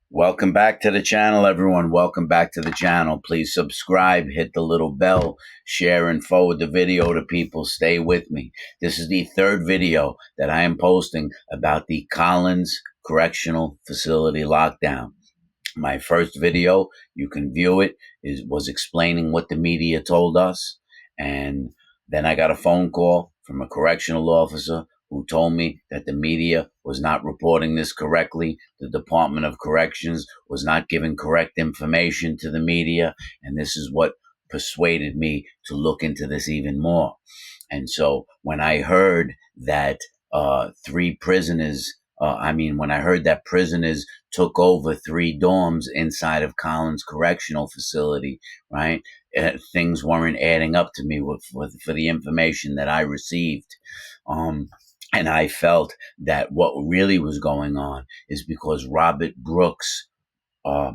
Welcome back to the channel, everyone. Welcome back to the channel. Please subscribe, hit the little bell, share and forward the video to people. Stay with me. This is the third video that I am posting about the Collins Correctional Facility lockdown. My first video, you can view it, was explaining what the media told us. And then I got a phone call from a correctional officer who told me that the media was not reporting this correctly. The Department of Corrections was not giving correct information to the media. And this is what persuaded me to look into this even more. And so when I heard that three prisoners, when I heard that prisoners took over three dorms inside of Collins Correctional Facility, right? Things weren't adding up to me for the information that I received. And I felt that what really was going on is because Robert Brooks'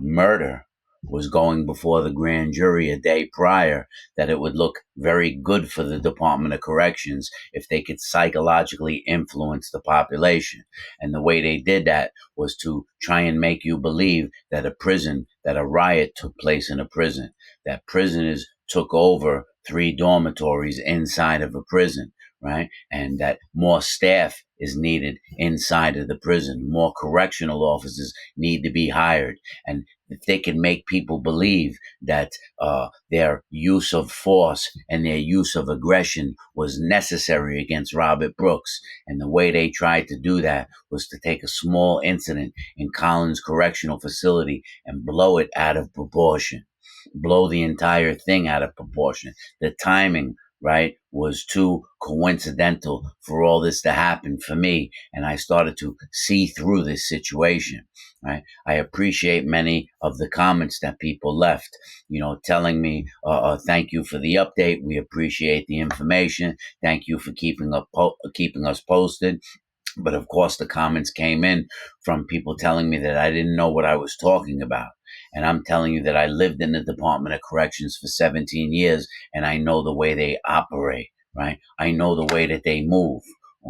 murder was going before the grand jury a day prior, that it would look very good for the Department of Corrections if they could psychologically influence the population. And the way they did that was to try and make you believe that that a riot took place in a prison, that prisoners took over three dormitories inside of a prison, right? And that more staff is needed inside of the prison. More correctional officers need to be hired. And if they can make people believe that their use of force and their use of aggression was necessary against Robert Brooks, and the way they tried to do that was to take a small incident in Collins Correctional Facility and blow it out of proportion, blow the entire thing out of proportion. The timing, right, was too coincidental for all this to happen for me. And I started to see through this situation, right? I appreciate many of the comments that people left, telling me, thank you for the update. We appreciate the information. Thank you for keeping us posted. But of course, the comments came in from people telling me that I didn't know what I was talking about. And I'm telling you that I lived in the Department of Corrections for 17 years, and I know the way they operate, right? I know the way that they move.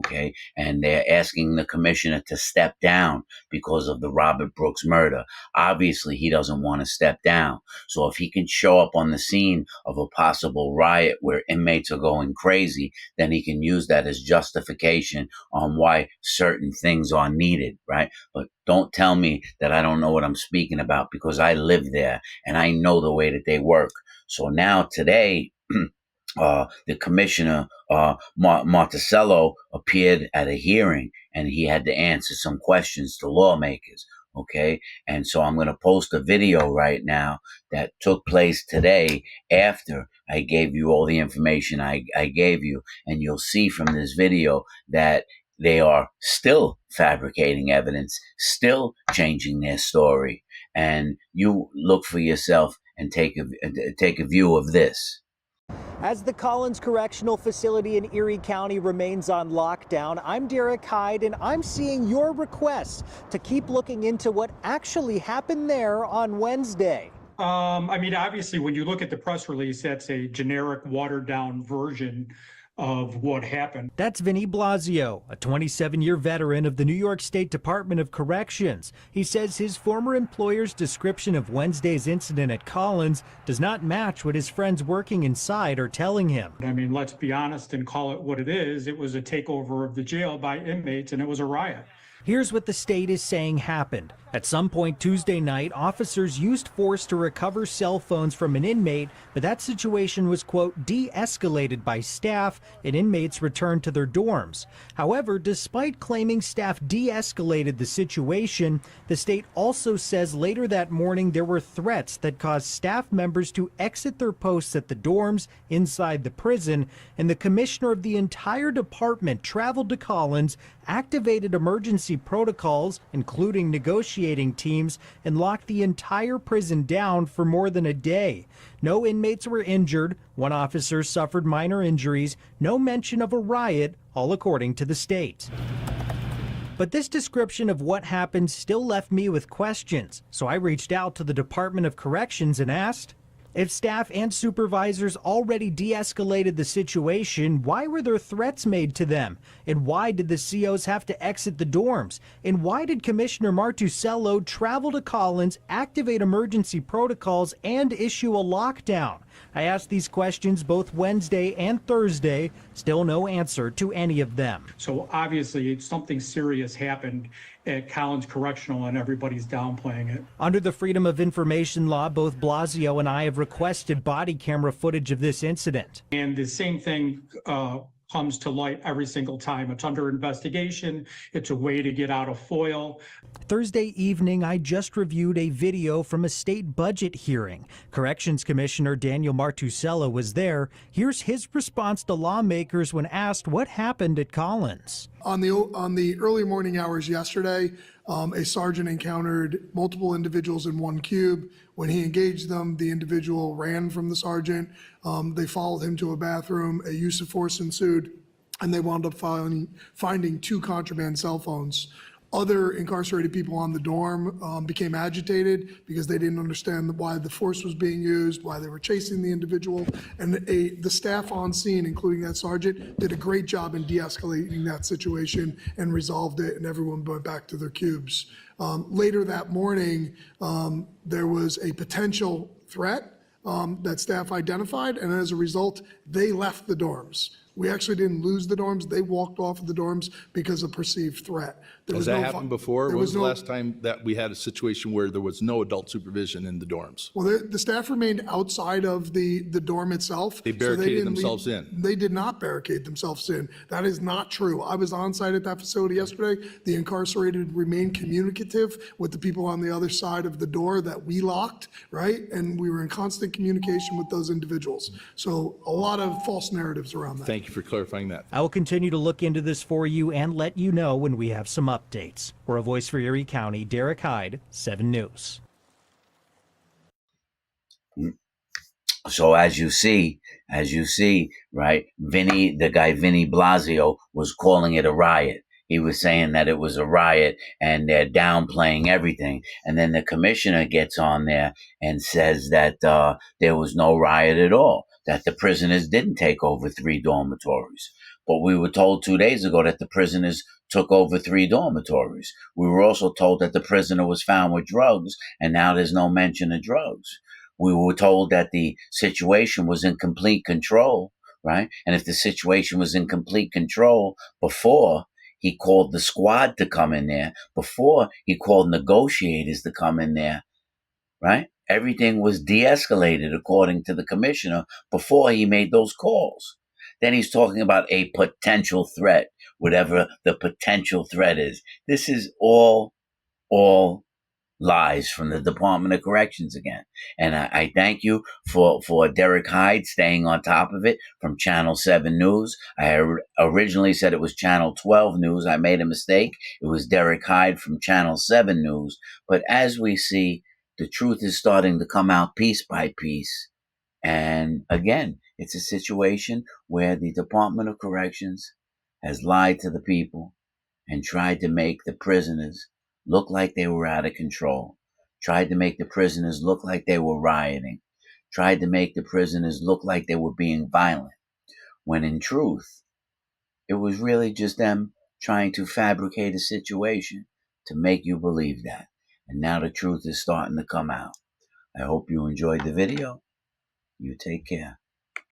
Okay. And they're asking the commissioner to step down because of the Robert Brooks murder. Obviously, he doesn't want to step down. So if he can show up on the scene of a possible riot where inmates are going crazy, then he can use that as justification on why certain things are needed, right? But don't tell me that I don't know what I'm speaking about, because I live there and I know the way that they work. So now today, the commissioner, Marticello, appeared at a hearing and he had to answer some questions to lawmakers. Okay. And so I'm going to post a video right now that took place today after I gave you all the information I gave you. And you'll see from this video that they are still fabricating evidence, still changing their story. And you look for yourself and take a view of this. As the Collins Correctional Facility in Erie County remains on lockdown, I'm Derek Hyde, and I'm seeing your requests to keep looking into what actually happened there on Wednesday. Obviously, when you look at the press release, that's a generic, watered-down version of what happened. That's Vinny Blasio, a 27-year veteran of the New York State Department of Corrections. He says his former employer's description of Wednesday's incident at Collins does not match what his friends working inside are telling him. Let's be honest and call it what it is. It was a takeover of the jail by inmates, and it was a riot. Here's what the state is saying happened. At some point Tuesday night, officers used force to recover cell phones from an inmate, but that situation was, quote, de-escalated by staff and inmates returned to their dorms. However, despite claiming staff de-escalated the situation, the state also says later that morning there were threats that caused staff members to exit their posts at the dorms inside the prison, and the commissioner of the entire department traveled to Collins, activated emergency protocols, including negotiating teams, and locked the entire prison down for more than a day. No inmates were injured. One officer suffered minor injuries. No mention of a riot, all according to the state. But this description of what happened still left me with questions. So I reached out to the Department of Corrections and asked, If staff and supervisors already de-escalated the situation, why were there threats made to them? And why did the COs have to exit the dorms? And why did Commissioner Martuscello travel to Collins, activate emergency protocols, and issue a lockdown? I asked these questions both Wednesday and Thursday. Still no answer to any of them. So obviously something serious happened at Collins Correctional and everybody's downplaying it. Under the Freedom of Information law, both Blasio and I have requested body camera footage of this incident. And the same thing comes to light every single time. It's under investigation. It's a way to get out of FOIL. Thursday evening, I just reviewed a video from a state budget hearing. Corrections Commissioner Daniel Martuscello was there. Here's his response to lawmakers when asked what happened at Collins. On the early morning hours yesterday, a sergeant encountered multiple individuals in one cube. When he engaged them, the individual ran from the sergeant. They followed him to a bathroom. A use of force ensued, and they wound up finding 2 contraband cell phones. Other incarcerated people on the dorm became agitated because they didn't understand why the force was being used, why they were chasing the individual. And the staff on scene, including that sergeant, did a great job in de-escalating that situation and resolved it, and everyone went back to their cubes. Later that morning, there was a potential threat that staff identified, and as a result, they left the dorms. We actually didn't lose the dorms. They walked off of the dorms because of perceived threat. Has that happened before? When was the last time that we had a situation where there was no adult supervision in the dorms? Well, the staff remained outside of the dorm itself. They barricaded themselves in. They did not barricade themselves in. That is not true. I was on site at that facility yesterday. The incarcerated remained communicative with the people on the other side of the door that we locked, right? And we were in constant communication with those individuals. So a lot of false narratives around that. Thank you for clarifying that. I will continue to look into this for you and let you know when we have some updates. For A Voice for Erie County, Derek Hyde, 7 News. So as you see, right, the guy Vinny Blasio was calling it a riot. He was saying that it was a riot and they're downplaying everything. And then the commissioner gets on there and says that there was no riot at all, that the prisoners didn't take over 3 dormitories. But we were told 2 days ago that the prisoners took over 3 dormitories. We were also told that the prisoner was found with drugs, and now there's no mention of drugs. We were told that the situation was in complete control, right? And if the situation was in complete control before he called the squad to come in there, before he called negotiators to come in there, right? Everything was de-escalated according to the commissioner before he made those calls. Then he's talking about a potential threat, whatever the potential threat is. This is all lies from the Department of Corrections again. And I thank you for Derek Hyde staying on top of it from Channel 7 News. I originally said it was Channel 12 News. I made a mistake. It was Derek Hyde from Channel 7 News. But as we see, the truth is starting to come out piece by piece. And again, it's a situation where the Department of Corrections has lied to the people and tried to make the prisoners look like they were out of control, tried to make the prisoners look like they were rioting, tried to make the prisoners look like they were being violent, when in truth, it was really just them trying to fabricate a situation to make you believe that. And now the truth is starting to come out. I hope you enjoyed the video. You take care.